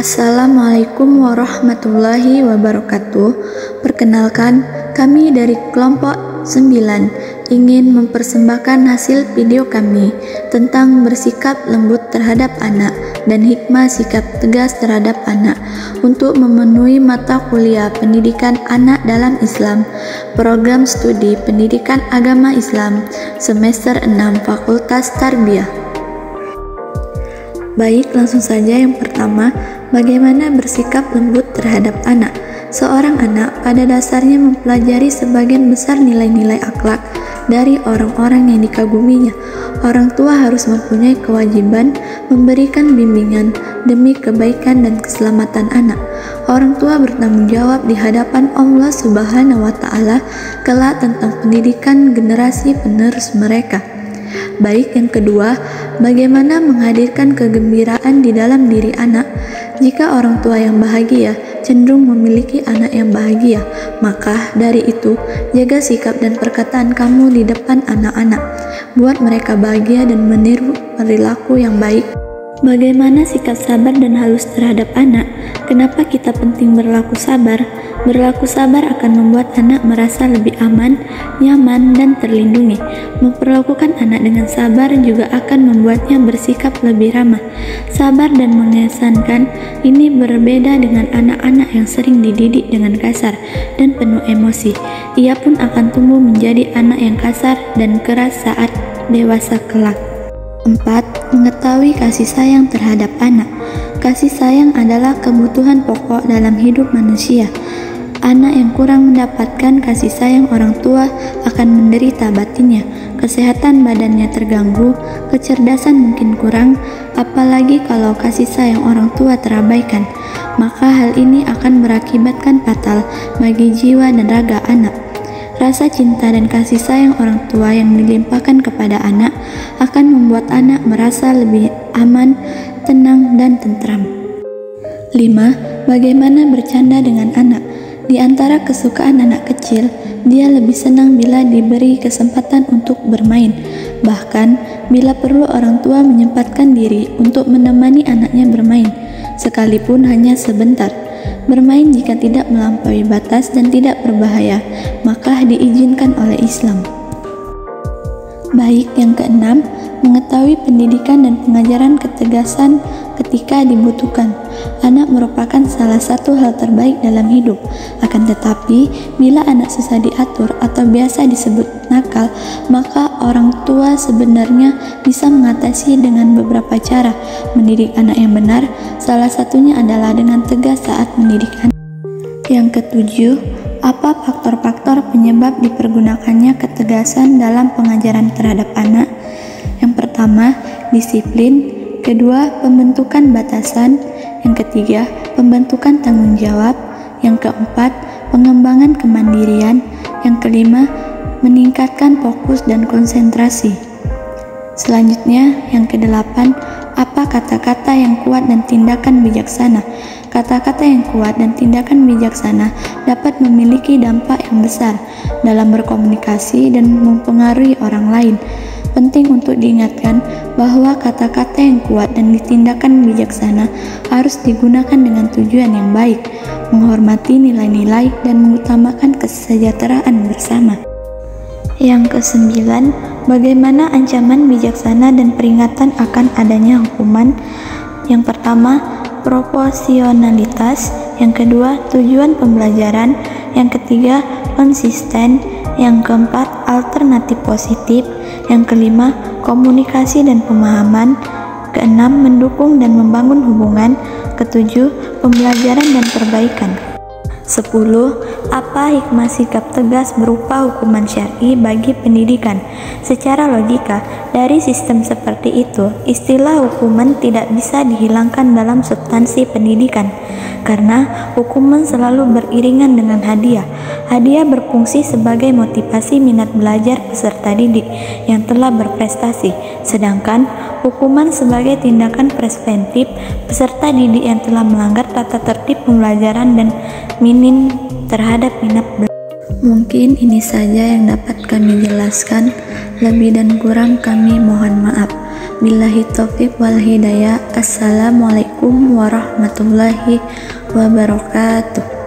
Assalamualaikum warahmatullahi wabarakatuh. Perkenalkan, kami dari kelompok 9 ingin mempersembahkan hasil video kami tentang bersikap lembut terhadap anak dan hikmah sikap tegas terhadap anak untuk memenuhi mata kuliah pendidikan anak dalam Islam, program studi pendidikan agama Islam semester 6 Fakultas Tarbiyah. Baik, langsung saja yang pertama, bagaimana bersikap lembut terhadap anak. Seorang anak pada dasarnya mempelajari sebagian besar nilai-nilai akhlak dari orang-orang yang dikaguminya. Orang tua harus mempunyai kewajiban memberikan bimbingan demi kebaikan dan keselamatan anak. Orang tua bertanggung jawab di hadapan Allah Subhanahu wa Ta'ala kelak tentang pendidikan generasi penerus mereka. Baik, yang kedua, bagaimana menghadirkan kegembiraan di dalam diri anak. Jika orang tua yang bahagia cenderung memiliki anak yang bahagia, maka dari itu jaga sikap dan perkataan kamu di depan anak-anak. Buat mereka bahagia dan meniru perilaku yang baik. Bagaimana sikap sabar dan halus terhadap anak? Kenapa kita penting berlaku sabar? Berlaku sabar akan membuat anak merasa lebih aman, nyaman, dan terlindungi. Memperlakukan anak dengan sabar juga akan membuatnya bersikap lebih ramah. Sabar dan mengesankan ini berbeda dengan anak-anak yang sering dididik dengan kasar dan penuh emosi. Ia pun akan tumbuh menjadi anak yang kasar dan keras saat dewasa kelak. 4. Mengetahui kasih sayang terhadap anak. Kasih sayang adalah kebutuhan pokok dalam hidup manusia. Anak yang kurang mendapatkan kasih sayang orang tua akan menderita batinnya, kesehatan badannya terganggu, kecerdasan mungkin kurang, apalagi kalau kasih sayang orang tua terabaikan. Maka hal ini akan berakibatkan fatal bagi jiwa dan raga anak. Rasa cinta dan kasih sayang orang tua yang dilimpahkan kepada anak akan membuat anak merasa lebih aman, tenang, dan tentram. 5. Bagaimana bercanda dengan anak? Di antara kesukaan anak kecil, dia lebih senang bila diberi kesempatan untuk bermain. Bahkan, bila perlu orang tua menyempatkan diri untuk menemani anaknya bermain, sekalipun hanya sebentar. Bermain jika tidak melampaui batas dan tidak berbahaya, maka diizinkan oleh Islam. Baik, yang keenam, mengetahui pendidikan dan pengajaran ketegasan ketika dibutuhkan. Anak merupakan salah satu hal terbaik dalam hidup. Akan tetapi, bila anak susah diatur atau biasa disebut nakal, maka orang tua sebenarnya bisa mengatasi dengan beberapa cara. Mendidik anak yang benar, salah satunya adalah dengan tegas saat mendidik anak. Yang ketujuh, apa faktor-faktor penyebab dipergunakannya ketegasan dalam pengajaran terhadap anak? Yang pertama, disiplin. Kedua, pembentukan batasan. Yang ketiga, pembentukan tanggung jawab. Yang keempat, pengembangan kemandirian. Yang kelima, meningkatkan fokus dan konsentrasi. Selanjutnya, yang kedelapan, apa kata-kata yang kuat dan tindakan bijaksana? Kata-kata yang kuat dan tindakan bijaksana dapat memiliki dampak yang besar dalam berkomunikasi dan mempengaruhi orang lain. Penting untuk diingatkan bahwa kata-kata yang kuat dan tindakan bijaksana harus digunakan dengan tujuan yang baik, menghormati nilai-nilai dan mengutamakan kesejahteraan bersama. Yang kesembilan, bagaimana ancaman bijaksana dan peringatan akan adanya hukuman? Yang pertama, proporsionalitas. Yang kedua, tujuan pembelajaran. Yang ketiga, konsisten. Yang keempat, alternatif positif. Yang kelima, komunikasi dan pemahaman. Keenam, mendukung dan membangun hubungan. Ketujuh, pembelajaran dan perbaikan. 10. Apa hikmah sikap tegas berupa hukuman syar'i bagi pendidikan? Secara logika, dari sistem seperti itu, istilah hukuman tidak bisa dihilangkan dalam substansi pendidikan, karena hukuman selalu beriringan dengan hadiah. Hadiah berfungsi sebagai motivasi minat belajar peserta didik yang telah berprestasi, sedangkan hukuman sebagai tindakan preventif peserta didik yang telah melanggar tata tertib pembelajaran dan minim terhadap minat belajar. Mungkin ini saja yang dapat kami jelaskan. Lebih dan kurang kami mohon maaf. Billahi taufiq wal hidayah. Assalamualaikum warahmatullahi wabarakatuh.